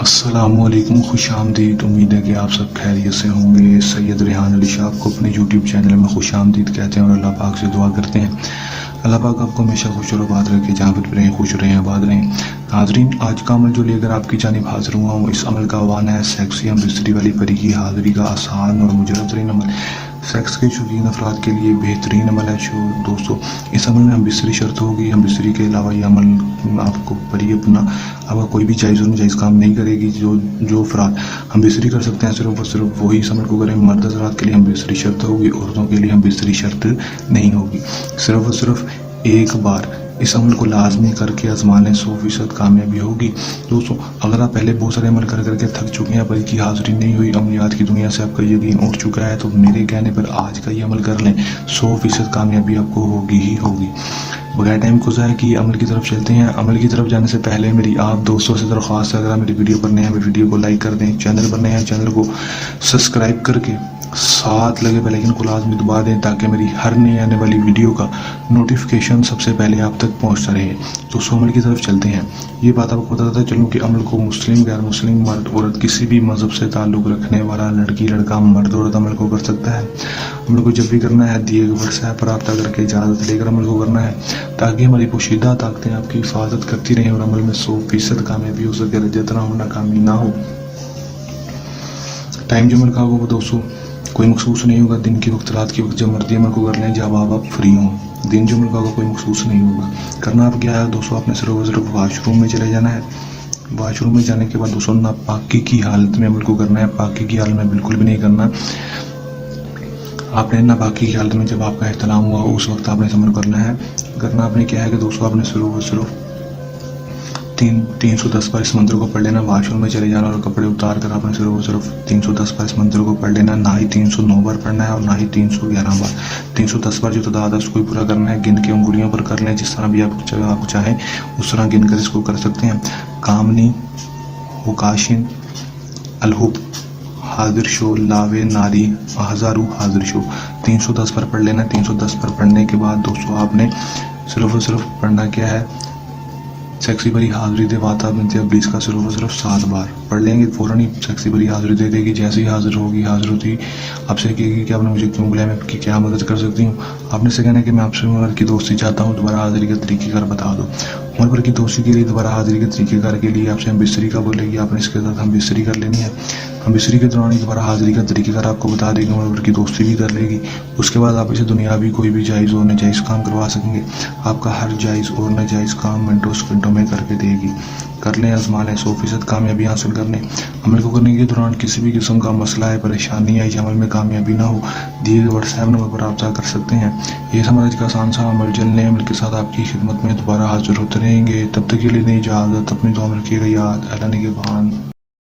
السلام علیکم، خوش آمدید۔ امید ہے کہ آپ سب خیریت سے ہوں گے۔ سید ریحان علی شاہ کو اپنے یوٹیوب چینل میں خوش آمدید کہتے ہیں اور اللہ پاک سے دعا کرتے ہیں اللہ پاک آپ کو ہمیشہ خوش اور آباد رکھے، جہاں پر رہیں خوش رہیں، آباد رہیں۔ ناظرین، آج کا عمل جو لے کر آپ کی جانب حاضر ہوا ہوں، اس عمل کا عنوان ہے سیکسی ہم بستری والی پری کی حاضری کا آسان اور مجرب ترین عمل۔ سیکس کے شوقین افراد کے لیے بہترین عمل ہے دوستو۔ اس عمل میں ہم بستری شرط ہوگی، ہم بستری کے علاوہ یہ عمل آپ کو پری اپنا آپ کا کوئی بھی جائز اور ناجائز کام نہیں کرے گی۔ جو افراد ہم بستری کر سکتے ہیں صرف اور صرف وہی اس عمل کو کریں۔ مرد حضرات کے لیے ہم بستری شرط ہوگی، عورتوں کے لیے ہم بستری شرط نہیں ہوگی۔ صرف اور صرف ایک بار اس عمل کو لازمی کر کے آزمانے، 100% کامیابی ہوگی۔ دوستو، اگر آپ پہلے بہت سارے عمل کر کے تھک چکے ہیں، پری کی حاضری نہیں ہوئی، عملیات کی دنیا سے آپ کا یقین اٹھ چکا ہے، تو میرے کہنے پر آج کا یہ عمل کر لیں، 100% کامیابی آپ کو ہوگی ہی ہوگی۔ بغیر ٹائم کو ضائع کیے عمل کی طرف چلتے ہیں۔ عمل کی طرف جانے سے پہلے میری آپ دوستوں سے درخواست ہے، اگر آپ میری ویڈیو پر نئے ہیں، میری ویڈیو کو لائک کر دیں، چینل پر نئے ہیں چینل کو سبسکرائب کر کے ساتھ لگے بیل آئیکن کو لازمی دبا دیں، تاکہ میری ہر نئی آنے والی ویڈیو کا نوٹیفیکیشن سب سے پہلے آپ تک پہنچتا رہے۔ تو عمل کی طرف چلتے ہیں۔ یہ بات آپ کو بتاتا چلوں کہ عمل کو مسلم، غیر مسلم، مرد عورت، کسی بھی مذہب سے تعلق رکھنے والا لڑکی لڑکا، مرد عورت عمل کو کر سکتا ہے۔ عمل کو جب بھی کرنا ہے دیے گئے واٹس ایپ پر رابطہ کر کے اجازت لے کر عمل کو کرنا ہے، تاکہ ہماری پوشیدہ طاقتیں آپ کی حفاظت کرتی رہیں اور عمل میں 100% کامیابی ہو سکے، جتنا ہو ناکامی نہ ہو۔ ٹائم جو عمل کا ہوگا وہ دوستوں کوئی مخصوص نہیں ہوگا، دن کے وقت، رات کے وقت، جب مرضی عمل کو کر لیں، جب آپ فری ہوں۔ دن جو عمل کا ہوگا کوئی مخصوص نہیں ہوگا۔ کرنا آپ کیا ہے دوستوں، آپ نے صرف اور صرف واش روم میں چلے جانا ہے۔ واش روم میں جانے کے بعد دوستوں ناپاکی کی حالت میں عمل کو کرنا ہے، پاکی کی حالت میں بالکل بھی نہیں کرنا۔ آپ نے ناپاکی کی حالت میں جب آپ کا احتلام ہوا اس وقت آپ نے عمل کرنا ہے۔ کرنا آپ نے کیا ہے کہ دوستوں آپ نے صرف اور صرف 310 بار اس منتر کو پڑھ لینا۔ واش روم میں چلے جانا اور کپڑے اتار کر آپ نے صرف اور صرف 310 بار اس منتر کو پڑھ لینا۔ نہ ہی 309 بار پڑھنا ہے اور نہ ہی 311 بار۔ 310 بار جو تعداد ہے اس کو پورا کرنا ہے، گن کے انگلیوں پر کر لیں، جس طرح بھی آپ چاہیں اس طرح گن کر اس کو کر سکتے ہیں۔ کامنی، ہوکاشن، الہب، حاضر شو، لاوے، ناری، ہزارو، حاضر شو، 310 بار پڑھ لینا۔ 310 بار پڑھنے کے بعد دوستوں آپ نے صرف اور صرف پڑھنا کیا ہے، سیکسی بری حاضری دے واتا بنتے ابلیس کا صرف اور صرف 7 بار پڑھ لیں گے، فوراً ہی سیکسی بری حاضری دے دے گی۔ جیسے ہی حاضر ہوگی، حاضر ہوتی آپ سے کہے گی کہ آپ نے مجھے کیوں بلایا، میں آپ کی کیا مدد کر سکتی ہوں۔ آپ نے سے کہنا ہے کہ میں آپ سے عمر کی دوستی چاہتا ہوں، دوبارہ حاضری کا طریقہ کار بتا دو۔ عمر پر کی دوستی کے لیے دوبارہ حاضری کے طریقہ کار کے لیے آپ سے ہم بستری کا بولے گی، آپ نے اس کے ساتھ ہم بستری کر لینی ہے۔ ہم بستری کے دوران ہی دوبارہ حاضری کا طریقہ کار آپ کو بتا دے گی، عمر پر کی دوستی بھی کر لے گی۔ اس کے بعد آپ اسے دنیاوی کوئی بھی جائز اور ناجائز کام کروا سکیں گے۔ آپ کا ہر جائز اور ناجائز کام منٹوں سیکنڈوں میں کر کے دے گی۔ کر لیں، آزما لیں، 100% کامیابی حاصل کر لیں۔ عمل کو کرنے کے دوران کسی بھی قسم کا مسئلہ ہے، پریشانی ہے، عمل میں کامیابی نہ ہو، دیے گئے واٹس ایپ نمبر پر رابطہ کر سکتے ہیں۔ یہ سمجھ کا آسان سا عمل جلنے عمل کے ساتھ آپ کی خدمت میں دوبارہ حاضر ہوتے رہیں گے۔ تب تک کے لیے نہیں اجازت، اپنی دعا میں رکھیے گا یاد۔ اللہ نگہبان۔